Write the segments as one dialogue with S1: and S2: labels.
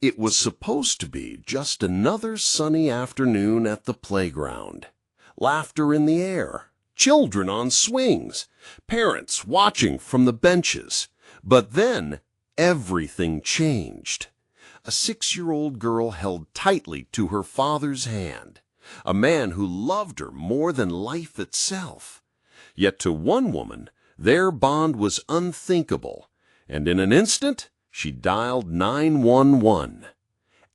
S1: It was supposed to be just another sunny afternoon at the playground. Laughter in the air, children on swings, parents watching from the benches. But then everything changed. A 6-year-old girl held tightly to her father's hand, a man who loved her more than life itself. Yet to one woman, their bond was unthinkable, and in an instant, she dialed 911.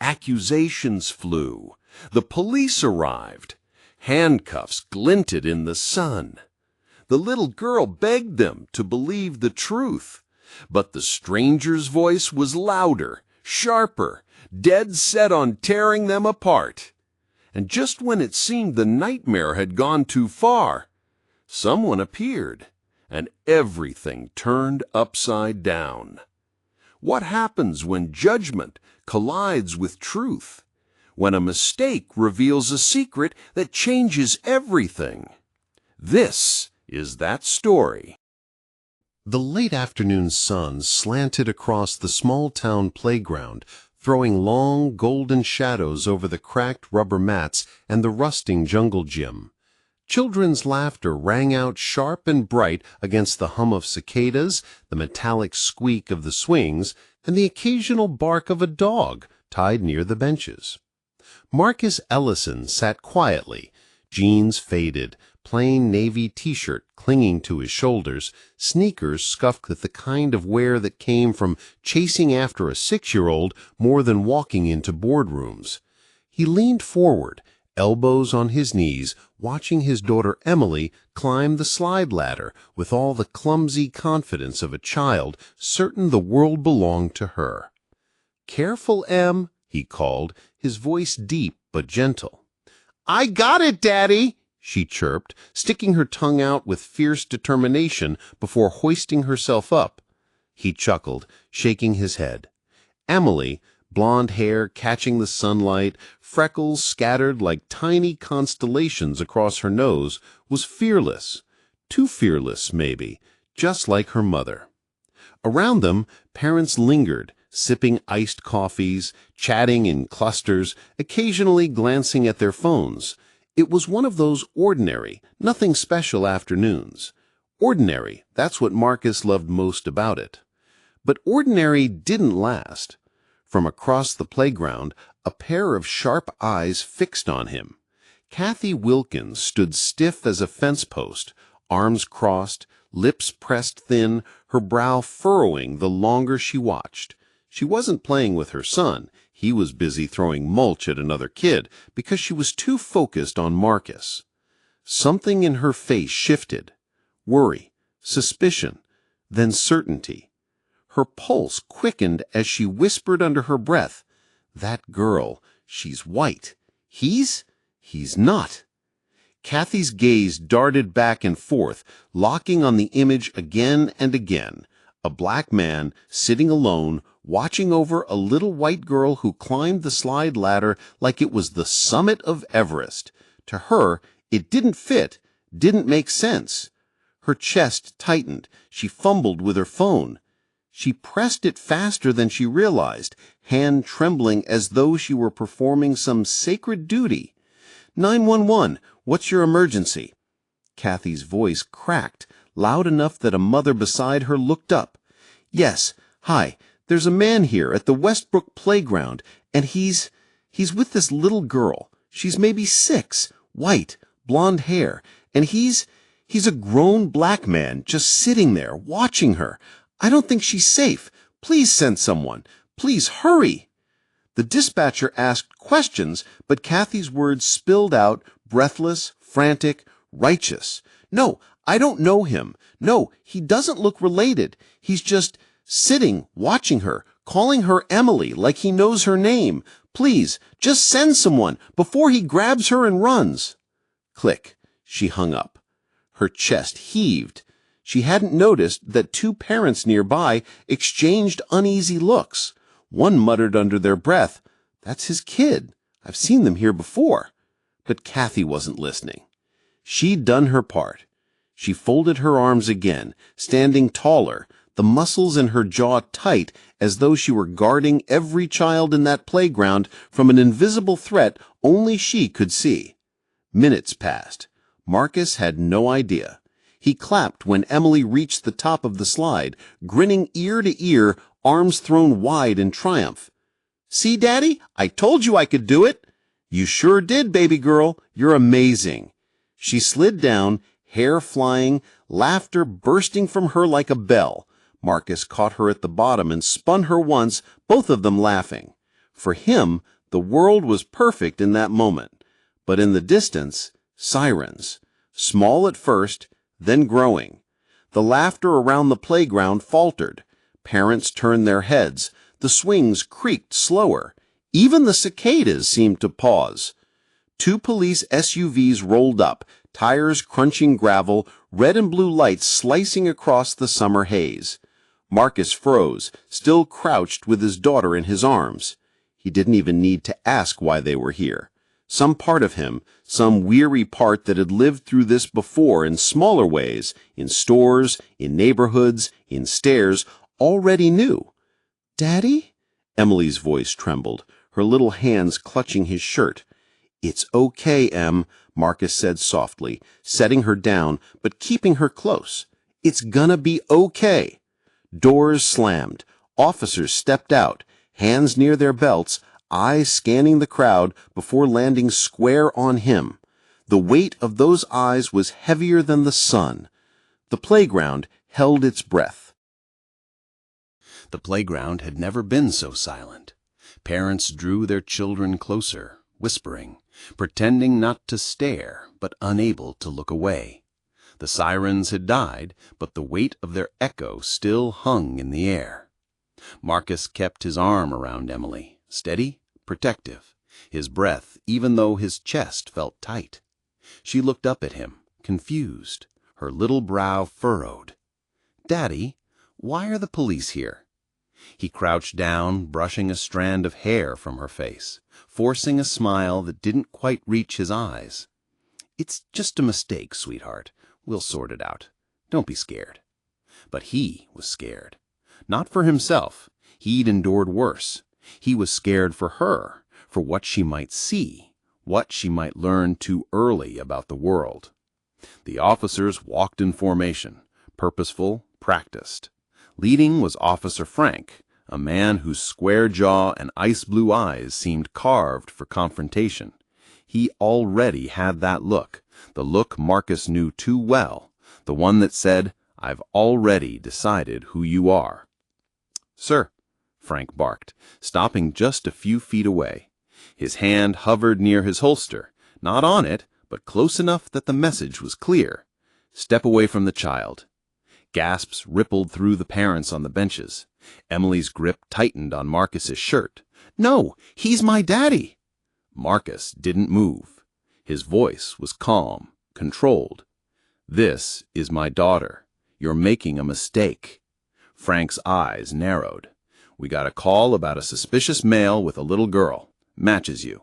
S1: Accusations flew. The police arrived. Handcuffs glinted in the sun. The little girl begged them to believe the truth, but the stranger's voice was louder, sharper, dead set on tearing them apart. And just when it seemed the nightmare had gone too far, someone appeared, and everything turned upside down. What happens when judgment collides with truth? When a mistake reveals a secret that changes everything? This is that story.
S2: The late afternoon sun slanted across the small-town playground, throwing long golden shadows over the cracked rubber mats and the rusting jungle gym. Children's laughter rang out sharp and bright against the hum of cicadas, the metallic squeak of the swings, and the occasional bark of a dog tied near the benches. Marcus Ellison sat quietly, jeans faded, plain navy t-shirt clinging to his shoulders, sneakers scuffed with the kind of wear that came from chasing after a 6-year-old more than walking into boardrooms. He leaned forward, elbows on his knees, watching his daughter Emily climb the slide ladder with all the clumsy confidence of a child certain the world belonged to her. "Careful, Em," he called, his voice deep but gentle. "I got it, Daddy," she chirped, sticking her tongue out with fierce determination before hoisting herself up. He chuckled, shaking his head. Emily, blonde hair catching the sunlight, freckles scattered like tiny constellations across her nose, was fearless. Too fearless, maybe, just like her mother. Around them, parents lingered, sipping iced coffees, chatting in clusters, occasionally glancing at their phones. It was one of those ordinary, nothing special afternoons. Ordinary, that's what Marcus loved most about it. But ordinary didn't last. From across the playground, a pair of sharp eyes fixed on him. Kathy Wilkins stood stiff as a fence post, arms crossed, lips pressed thin, her brow furrowing the longer she watched. She wasn't playing with her son. He was busy throwing mulch at another kid because she was too focused on Marcus. Something in her face shifted. Worry, suspicion, then certainty. Her pulse quickened as she whispered under her breath, "That girl, she's white. He's not." Kathy's gaze darted back and forth, locking on the image again and again. A black man, sitting alone, watching over a little white girl who climbed the slide ladder like it was the summit of Everest. To her, it didn't fit, didn't make sense. Her chest tightened. She fumbled with her phone. She pressed it faster than she realized, hand trembling as though she were performing some sacred duty. 911, what's your emergency?" Kathy's voice cracked, loud enough that a mother beside her looked up. "Yes, hi, there's a man here at the Westbrook playground, and he's with this little girl. She's maybe 6, white, blonde hair, and he's a grown black man just sitting there watching her. I don't think she's safe. Please send someone. Please hurry." The dispatcher asked questions, but Kathy's words spilled out, breathless, frantic, righteous. "No, I don't know him. No, he doesn't look related. He's just sitting, watching her, calling her Emily like he knows her name. Please, just send someone before he grabs her and runs." Click. She hung up. Her chest heaved. She hadn't noticed that 2 parents nearby exchanged uneasy looks. One muttered under their breath, "That's his kid. I've seen them here before." But Kathy wasn't listening. She'd done her part. She folded her arms again, standing taller, the muscles in her jaw tight as though she were guarding every child in that playground from an invisible threat only she could see. Minutes passed. Marcus had no idea. He clapped when Emily reached the top of the slide, grinning ear to ear, arms thrown wide in triumph. "See, Daddy? I told you I could do it." "You sure did, baby girl. You're amazing." She slid down, hair flying, laughter bursting from her like a bell. Marcus caught her at the bottom and spun her once, both of them laughing. For him, the world was perfect in that moment. But in the distance, sirens. Small at first, then growing. The laughter around the playground faltered. Parents turned their heads. The swings creaked slower. Even the cicadas seemed to pause. 2 police SUVs rolled up, tires crunching gravel, red and blue lights slicing across the summer haze. Marcus froze, still crouched with his daughter in his arms. He didn't even need to ask why they were here. Some part of him, some weary part that had lived through this before in smaller ways, in stores, in neighborhoods, in stairs, already knew. "Daddy?" Emily's voice trembled, her little hands clutching his shirt. "It's okay, Em," Marcus said softly, setting her down but keeping her close. "It's gonna be okay." Doors slammed. Officers stepped out, hands near their belts, eyes scanning the crowd before landing square on him. The weight of those eyes was heavier than the sun. The playground held its breath.
S1: The playground had never been so silent. Parents drew their children closer, whispering, pretending not to stare, but unable to look away. The sirens had died, but the weight of their echo still hung in the air. Marcus kept his arm around Emily, steady, protective, his breath even though his chest felt tight. She looked up at him, confused, her little brow furrowed. "Daddy, why are the police here?" He crouched down, brushing a strand of hair from her face, forcing a smile that didn't quite reach his eyes. "It's just a mistake, sweetheart. We'll sort it out. Don't be scared." But he was scared. Not for himself. He'd endured worse. He was scared for her, for what she might see, what she might learn too early about the world. The officers walked in formation, purposeful, practiced. Leading was Officer Frank, a man whose square jaw and ice-blue eyes seemed carved for confrontation. He already had that look, the look Marcus knew too well, the one that said, "I've already decided who you are." "Sir," Frank barked, stopping just a few feet away. His hand hovered near his holster, not on it, but close enough that the message was clear. "Step away from the child." Gasps rippled through the parents on the benches. Emily's grip tightened on Marcus's shirt. "No, he's my daddy." Marcus didn't move. His voice was calm, controlled. "This is my daughter. You're making a mistake." Frank's eyes narrowed. "We got a call about a suspicious male with a little girl. Matches you.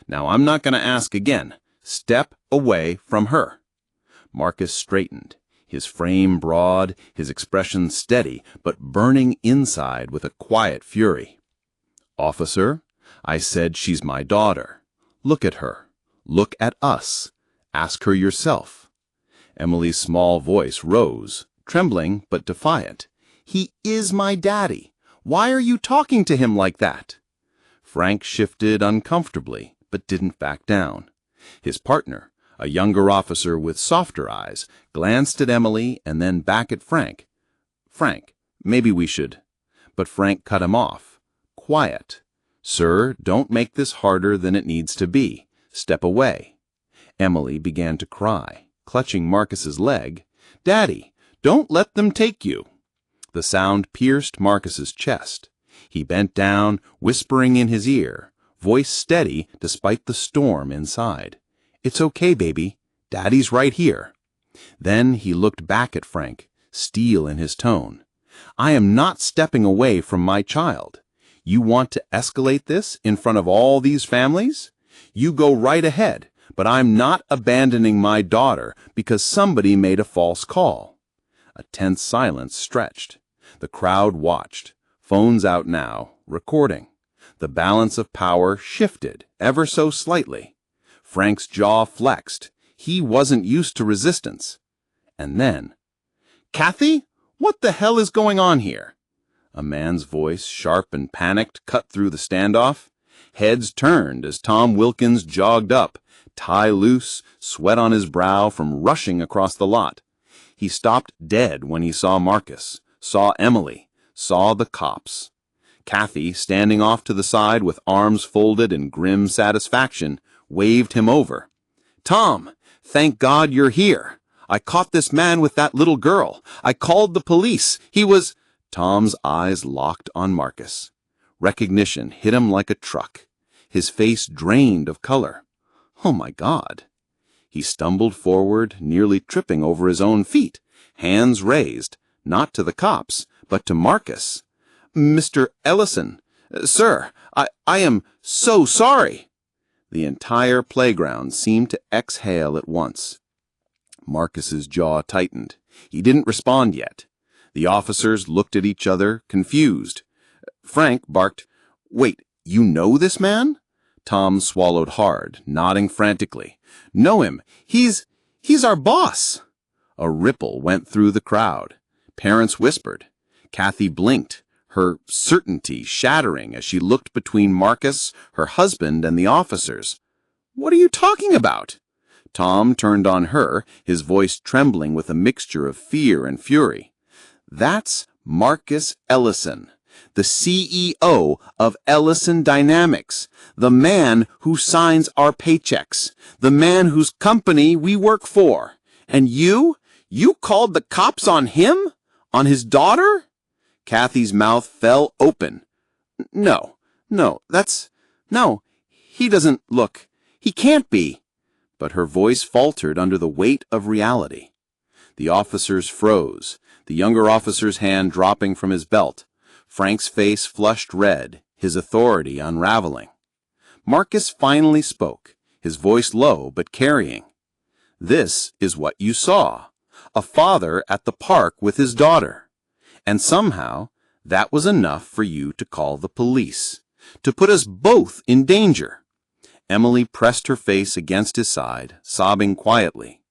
S1: Now I'm not going to ask again. Step away from her." Marcus straightened, his frame broad, his expression steady, but burning inside with a quiet fury. "Officer, I said she's my daughter. Look at her. Look at us. Ask her yourself." Emily's small voice rose, trembling but defiant. "He is my daddy. Why are you talking to him like that?" Frank shifted uncomfortably, but didn't back down. His partner, a younger officer with softer eyes, glanced at Emily and then back at Frank. "Frank, maybe we should." But Frank cut him off. "Quiet. Sir, don't make this harder than it needs to be. Step away." Emily began to cry, clutching Marcus's leg. "Daddy, don't let them take you." The sound pierced Marcus's chest. He bent down, whispering in his ear, voice steady despite the storm inside. "It's okay, baby. Daddy's right here." Then he looked back at Frank, steel in his tone. "I am not stepping away from my child. You want to escalate this in front of all these families? You go right ahead, but I'm not abandoning my daughter because somebody made a false call." A tense silence stretched.
S3: The crowd watched, phones out now, recording. The balance of power shifted ever so slightly. Frank's jaw flexed. He wasn't used to resistance. And then, "Kathy, what the hell is going on here?" A man's voice, sharp and panicked, cut through the standoff. Heads turned as Tom Wilkins jogged up, tie loose, sweat on his brow from rushing across the lot. He stopped dead when he saw Marcus, saw Emily, saw the cops. Kathy, standing off to the side with arms folded in grim satisfaction, waved him over. "Tom, thank God you're here. I caught this man with that little girl. I called the police. He was—" Tom's eyes locked on Marcus. Recognition hit him like a truck. His face drained of color. Oh my God. He stumbled forward, nearly tripping over his own feet, hands raised, not to the cops, but to Marcus. "Mr. Ellison, sir, I am so sorry." The entire playground seemed to exhale at once. Marcus's jaw tightened. He didn't respond yet. The officers looked at each other, confused. Frank barked, "Wait, you know this man?" Tom swallowed hard, nodding frantically. "Know him. He's our boss." A ripple went through the crowd. Parents whispered. Kathy blinked, her certainty shattering as she looked between Marcus, her husband, and the officers. "What are you talking about?" Tom turned on her, his voice trembling with a mixture of fear and fury. "That's Marcus Ellison, the CEO of Ellison Dynamics, the man who signs our paychecks, the man whose company we work for. And you called the cops on him? On his daughter?" Kathy's mouth fell open. No, he doesn't look. He can't be." But her voice faltered under the weight of reality. The officers froze, the younger officer's hand dropping from his belt. Frank's face flushed red, his authority unraveling. Marcus finally spoke, his voice low but carrying. "This is what you saw. A father at the park with his daughter. And somehow, that was enough for you to call the police, to put us both in danger." Emily pressed her face against his side, sobbing quietly.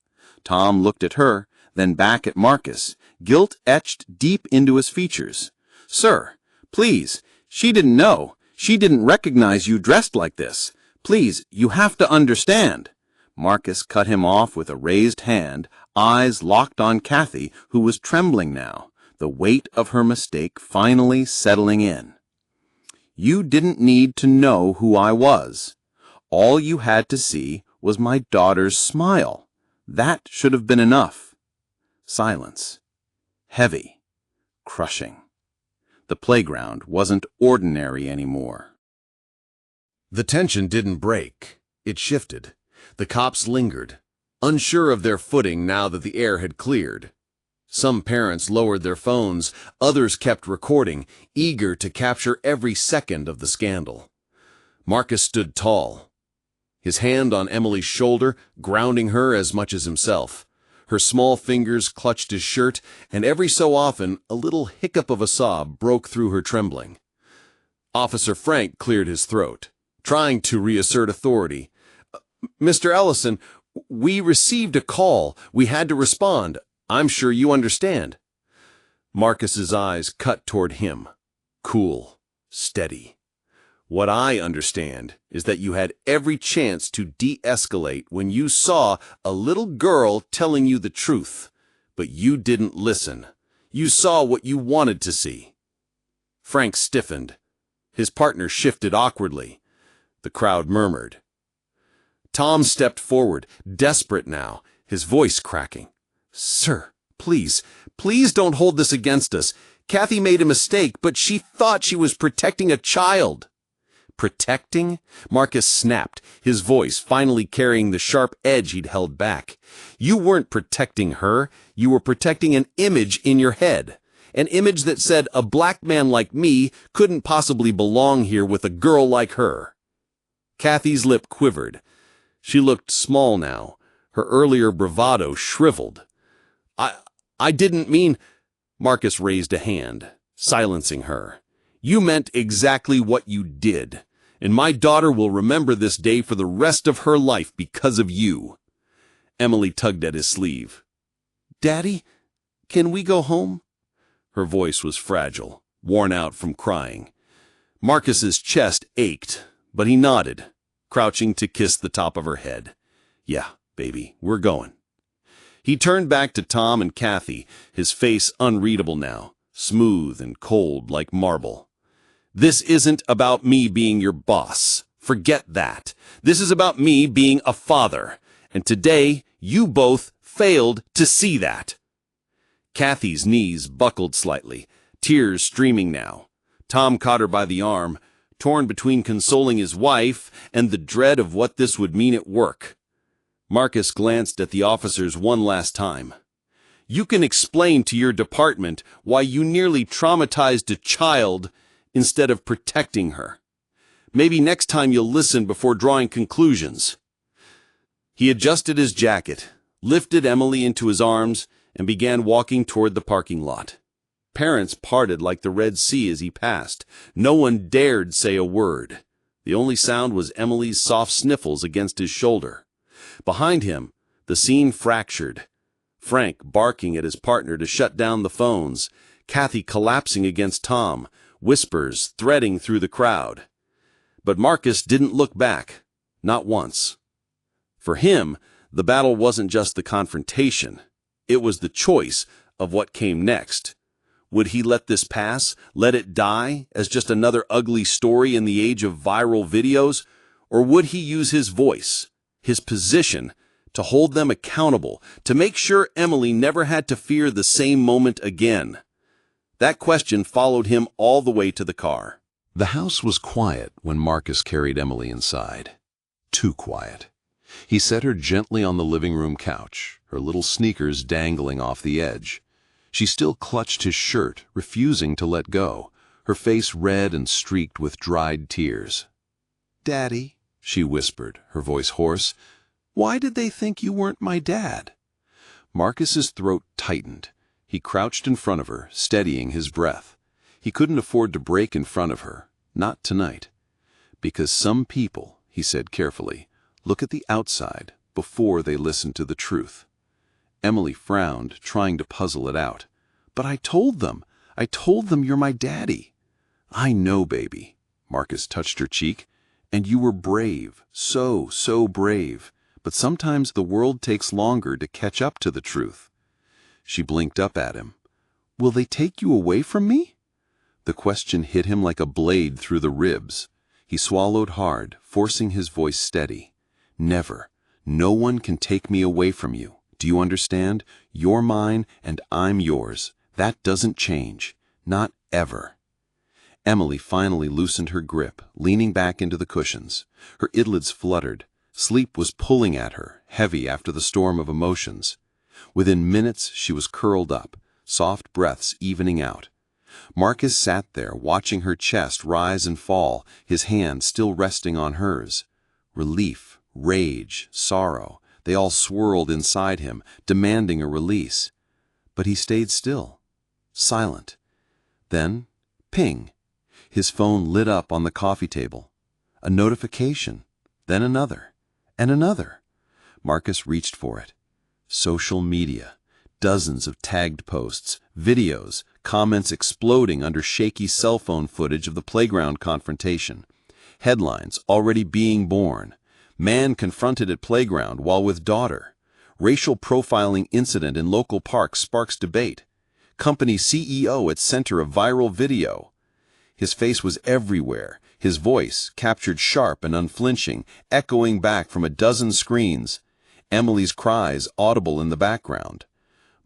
S3: Tom looked at her, then back at Marcus, guilt etched deep into his features. "Sir, please, she didn't know. She didn't recognize you dressed like this. Please, you have to understand." Marcus cut him off with a raised hand, eyes locked on Kathy, who was trembling now, the weight of her mistake finally settling in. "You didn't need to know who I was. All you had to see was my daughter's smile. That should have been enough." Silence. Heavy. Crushing. The playground wasn't ordinary anymore.
S1: The tension didn't break. It shifted. The cops lingered, unsure of their footing now that the air had cleared. Some parents lowered their phones, others kept recording, eager to capture every second of the scandal. Marcus stood tall, his hand on Emily's shoulder, grounding her as much as himself. Her small fingers clutched his shirt, and every so often a little hiccup of a sob broke through her trembling. Officer Frank cleared his throat, trying to reassert authority. "Mr. Ellison, we received a call. We had to respond. I'm sure you understand." Marcus's eyes cut toward him, cool, steady. "What I understand is that you had every chance to de-escalate when you saw a little girl telling you the truth, but you didn't listen. You saw what you wanted to see." Frank stiffened. His partner shifted awkwardly. The crowd murmured. Tom stepped forward, desperate now, his voice cracking. "Sir, please don't hold this against us. Kathy made a mistake, but she thought she was protecting a child." "Protecting?" Marcus snapped, his voice finally carrying the sharp edge he'd held back. "You weren't protecting her. You were protecting an image in your head. An image that said a black man like me couldn't possibly belong here with a girl like her." Kathy's lip quivered. She looked small now, her earlier bravado shriveled. I didn't mean—" Marcus raised a hand, silencing her. "You meant exactly what you did, and my daughter will remember this day for the rest of her life because of you." Emily tugged at his sleeve. "Daddy, can we go home?" Her voice was fragile, worn out from crying. Marcus's chest ached, but he nodded, crouching to kiss the top of her head. "Yeah, baby, we're going." He turned back to Tom and Kathy, his face unreadable now, smooth and cold like marble. "This isn't about me being your boss. Forget that. This is about me being a father. And today, you both failed to see that." Kathy's knees buckled slightly, tears streaming now. Tom caught her by the arm, torn between consoling his wife and the dread of what this would mean at work. Marcus glanced at the officers one last time. "You can explain to your department why you nearly traumatized a child instead of protecting her. Maybe next time you'll listen before drawing conclusions." He adjusted his jacket, lifted Emily into his arms, and began walking toward the parking lot. Parents parted like the Red Sea as he passed. No one dared say a word. The only sound was Emily's soft sniffles against his shoulder. Behind him, the scene fractured. Frank barking at his partner to shut down the phones, Kathy collapsing against Tom, whispers threading through the crowd. But Marcus didn't look back, not once. For him, the battle wasn't just the confrontation. It was the choice of what came next. Would he let this pass, let it die as just another ugly story in the age of viral videos? Or would he use his voice, his position, to hold them accountable, to make sure Emily never had to fear the same moment again? That question followed him all the way to the car.
S2: The house was quiet when Marcus carried Emily inside. Too quiet. He set her gently on the living room couch, her little sneakers dangling off the edge. She still clutched his shirt, refusing to let go, her face red and streaked with dried tears. "Daddy," she whispered, her voice hoarse, "why did they think you weren't my dad?" Marcus's throat tightened. He crouched in front of her, steadying his breath. He couldn't afford to break in front of her, not tonight. "Because some people," he said carefully, "look at the outside before they listen to the truth." Emily frowned, trying to puzzle it out. "But I told them you're my daddy." "I know, baby." Marcus touched her cheek. "And you were brave, so brave. But sometimes the world takes longer to catch up to the truth." She blinked up at him. "Will they take you away from me?" The question hit him like a blade through the ribs. He swallowed hard, forcing his voice steady. "Never. No one can take me away from you. Do you understand? You're mine and I'm yours. That doesn't change. Not ever." Emily finally loosened her grip, leaning back into the cushions. Her eyelids fluttered. Sleep was pulling at her, heavy after the storm of emotions. Within minutes, she was curled up, soft breaths evening out. Marcus sat there, watching her chest rise and fall, his hand still resting on hers. Relief, rage, sorrow, they all swirled inside him, demanding a release. But he stayed still, silent. Then, ping. His phone lit up on the coffee table. A notification, then another, and another. Marcus reached for it. Social media. Dozens of tagged posts, videos, comments exploding under shaky cell phone footage of the playground confrontation. Headlines already being born. Man confronted at playground while with daughter. Racial profiling incident in local park sparks debate. Company CEO at center of viral video. His face was everywhere, his voice, captured sharp and unflinching, echoing back from a dozen screens. Emily's cries audible in the background.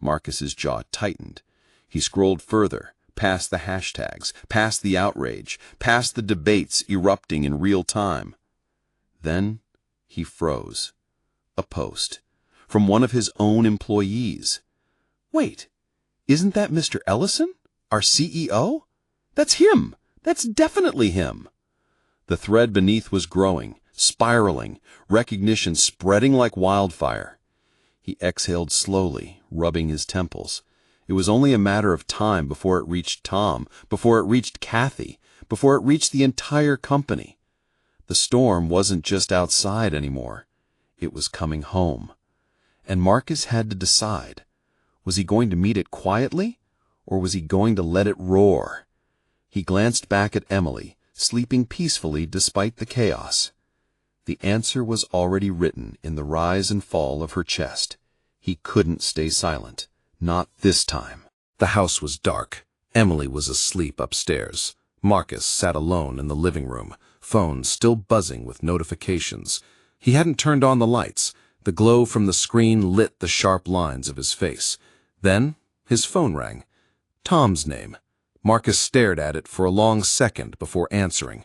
S2: Marcus's jaw tightened. He scrolled further, past the hashtags, past the outrage, past the debates erupting in real time. Then he froze. A post. From one of his own employees. "Wait, isn't that Mr. Ellison, our CEO? That's him! That's definitely him!" The thread beneath was growing, spiraling, recognition spreading like wildfire. He exhaled slowly, rubbing his temples.
S3: It was only a matter of time before it reached Tom, before it reached Kathy, before it reached the entire company. The storm wasn't just outside anymore. It was coming home. And Marcus had to decide. Was he going to meet it quietly, or was he going to let it roar? He glanced back at Emily, sleeping peacefully despite the chaos. The answer was already written in the rise and fall of her chest. He couldn't stay silent. Not this time.
S1: The house was dark. Emily was asleep upstairs. Marcus sat alone in the living room, phone still buzzing with notifications. He hadn't turned on the lights. The glow from the screen lit the sharp lines of his face. Then his phone rang. Tom's name. Marcus stared at it for a long second before answering.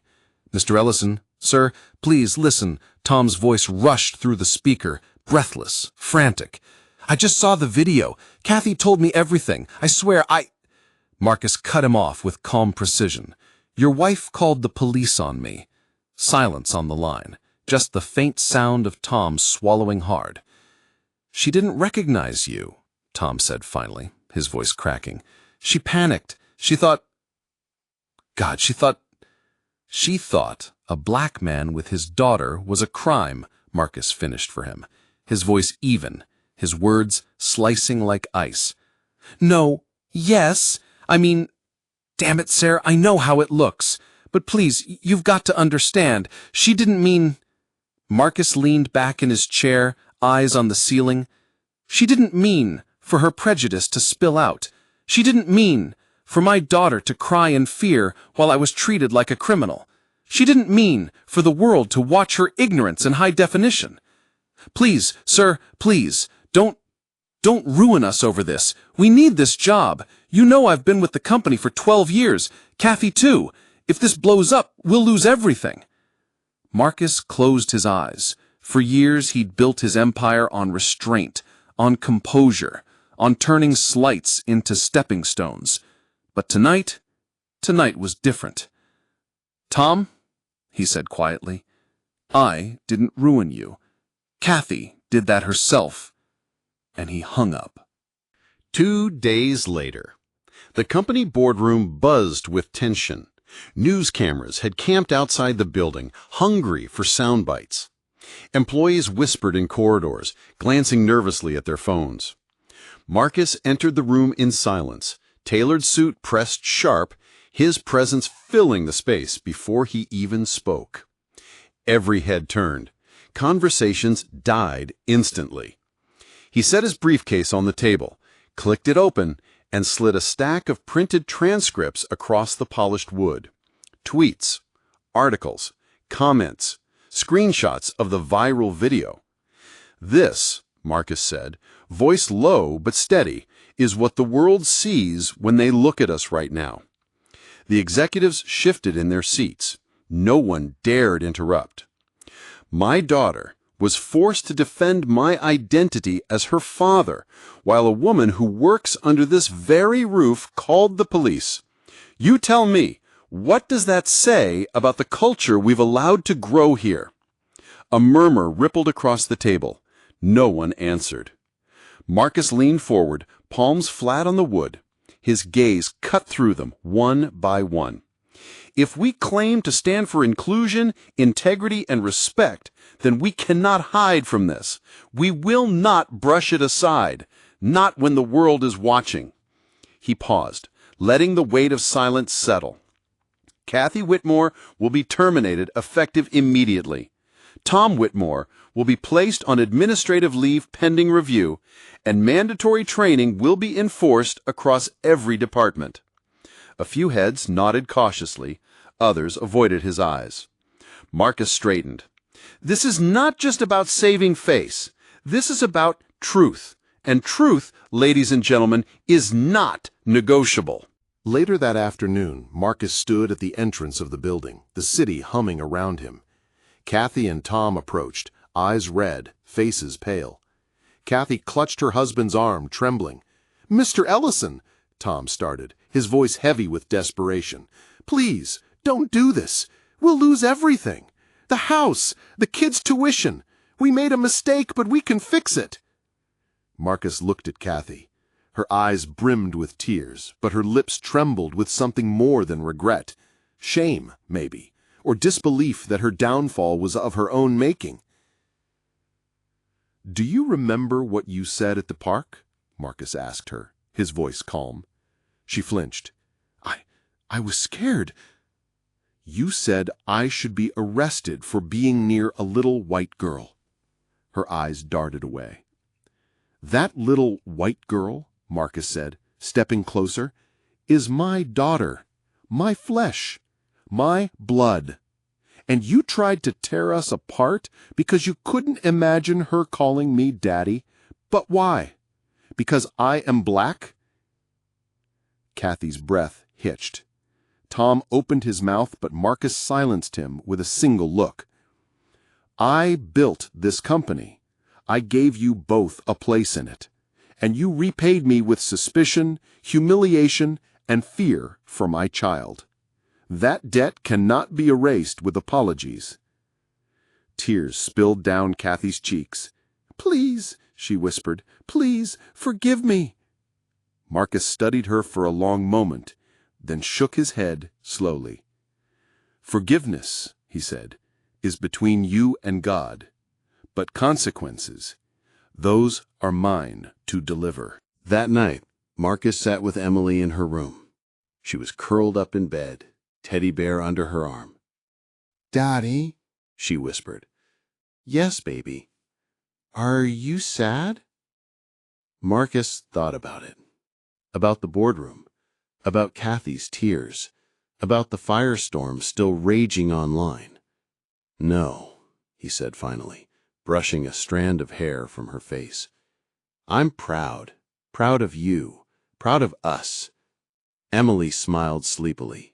S1: "Mr. Ellison, sir, please listen." Tom's voice rushed through the speaker, breathless, frantic. "I just saw the video. Kathy told me everything. I swear Marcus cut him off with calm precision. "Your wife called the police on me." Silence on the line. Just the faint sound of Tom swallowing hard. "She didn't recognize you," Tom said finally, his voice cracking. "She panicked. She thought a black man with his daughter was a crime," Marcus finished for him, his voice even, his words slicing like ice. "No, yes, I mean, damn it, Sarah, I know how it looks. But please, you've got to understand, she didn't mean—" Marcus leaned back in his chair, eyes on the ceiling. "She didn't mean for her prejudice to spill out. She didn't mean for my daughter to cry in fear while I was treated like a criminal. She didn't mean for the world to watch her ignorance in high definition. Please, sir, please, don't ruin us over this. We need this job. You know I've been with the company for 12 years. Kathy too. If this blows up, we'll lose everything." Marcus closed his eyes. For years he'd built his empire on restraint, on composure, on turning slights into stepping stones. But tonight was different. "Tom," he said quietly, "I didn't ruin you. Kathy did that herself." And he hung up.
S2: 2 days later, the company boardroom buzzed with tension. News cameras had camped outside the building, hungry for sound bites. Employees whispered in corridors, glancing nervously at their phones. Marcus entered the room in silence, tailored suit pressed sharp, his presence filling the space before he even spoke. Every head turned. Conversations died instantly. He set his briefcase on the table, clicked it open, and slid a stack of printed transcripts across the polished wood. Tweets, articles, comments, screenshots of the viral video. "This," Marcus said, voice low but steady, "is what the world sees when they look at us right now." The executives shifted in their seats. No one dared interrupt. "My daughter was forced to defend my identity as her father, while a woman who works under this very roof called the police. You tell me, what does that say about the culture we've allowed to grow here?" A murmur rippled across the table. No one answered. Marcus leaned forward, palms flat on the wood. His gaze cut through them, one by one. "If we claim to stand for inclusion, integrity, and respect, then we cannot hide from this. We will not brush it aside, not when the world is watching." He paused, letting the weight of silence settle. "Kathy Whitmore will be terminated effective immediately. Tom Whitmore will be placed on administrative leave pending review, and mandatory training will be enforced across every department." A few heads nodded cautiously, others avoided his eyes. Marcus straightened. "This is not just about saving face. This is about truth. And truth, ladies and gentlemen, is not negotiable." Later that afternoon, Marcus stood at the entrance of the building, the city humming around him. Kathy and Tom approached, eyes red, faces pale. Kathy clutched her husband's arm, trembling. "Mr. Ellison," Tom started, his voice heavy with desperation. "Please, don't do this. We'll lose everything. The house, the kids' tuition. We made a mistake, but we can fix it." Marcus looked at Kathy. Her eyes brimmed with tears, but her lips trembled with something more than regret. Shame, maybe, or disbelief that her downfall was of her own making. "Do you remember what you said at the park?" Marcus asked her, his voice calm. She flinched. I was scared. "You said I should be arrested for being near a little white girl." Her eyes darted away. "That little white girl," Marcus said, stepping closer, "is my daughter, my flesh, my blood. And you tried to tear us apart because you couldn't imagine her calling me daddy. But why? Because I am black?" Kathy's breath hitched. Tom opened his mouth, but Marcus silenced him with a single look. "I built this company. I gave you both a place in it, and you repaid me with suspicion, humiliation, and fear for my child. That debt cannot be erased with apologies." Tears spilled down Kathy's cheeks. "Please," she whispered, "please, forgive me." Marcus studied her for a long moment, then shook his head slowly. "Forgiveness," he said, "is between you and God. But consequences, those are mine to deliver." That night, Marcus sat with Emily in her room. She was curled up in bed, teddy bear under her arm. "Daddy," she whispered. "Yes, baby. Are you sad?" Marcus thought about it. About the boardroom. About Kathy's tears. About the firestorm still raging online. "No," he said finally, brushing a strand of hair from her face. "I'm proud of you, proud of us." Emily smiled sleepily.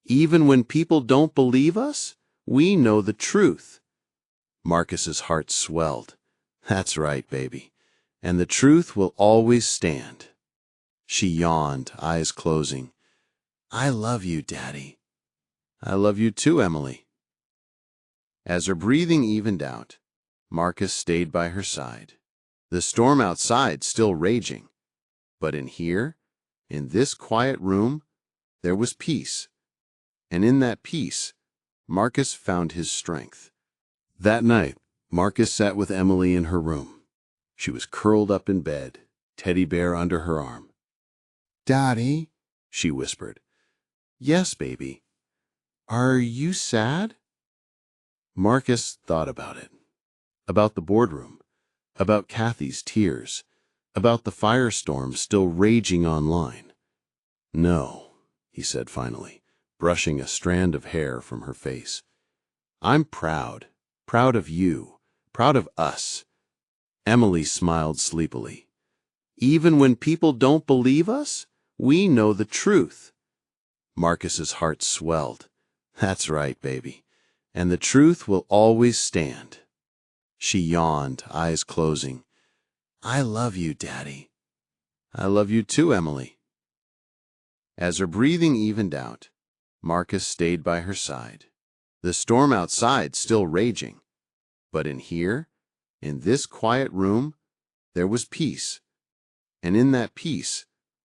S2: "Even when people don't believe us, we know the truth." Marcus's heart swelled. "That's right, baby. And the truth will always stand." She yawned, eyes closing. "I love you, Daddy." "I love you too, Emily." As her breathing evened out, Marcus stayed by her side. The storm outside still raging. But in here, in this quiet room, there was peace. And in that peace, Marcus found his strength. That night, Marcus sat with Emily in her room. She was curled up in bed, teddy bear under her arm. "Daddy," she whispered. "Yes, baby. Are you sad?" Marcus thought about it. About the boardroom. About Kathy's tears. About the firestorm still raging online. "No," he said finally, brushing a strand of hair from her face. "I'm proud of you, proud of us." Emily smiled sleepily. "Even when people don't believe us, we know the truth." Marcus's heart swelled. "That's right, baby. And the truth will always stand." She yawned, eyes closing. "I love you, Daddy." "I love you too, Emily." As her breathing evened out, Marcus stayed by her side. The storm outside still raging. But in here, in this quiet room, there was peace. And in that peace,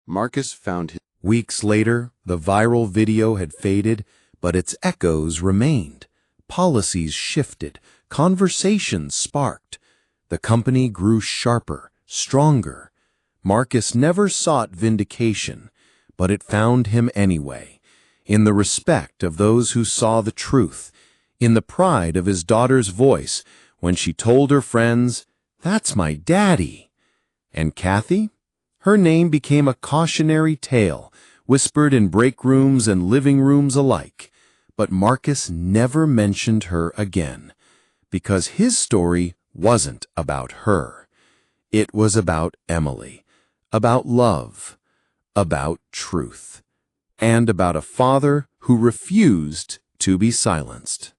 S2: Marcus found his...
S4: Weeks later, the viral video had faded, but its echoes remained. Policies shifted, conversations sparked. The company grew sharper, stronger. Marcus never sought vindication, but it found him anyway, in the respect of those who saw the truth, in the pride of his daughter's voice when she told her friends, "That's my daddy." And Kathy? Her name became a cautionary tale, whispered in break rooms and living rooms alike. But Marcus never mentioned her again, because his story wasn't about her. It was about Emily, about love, about truth, and about a father who refused to be silenced.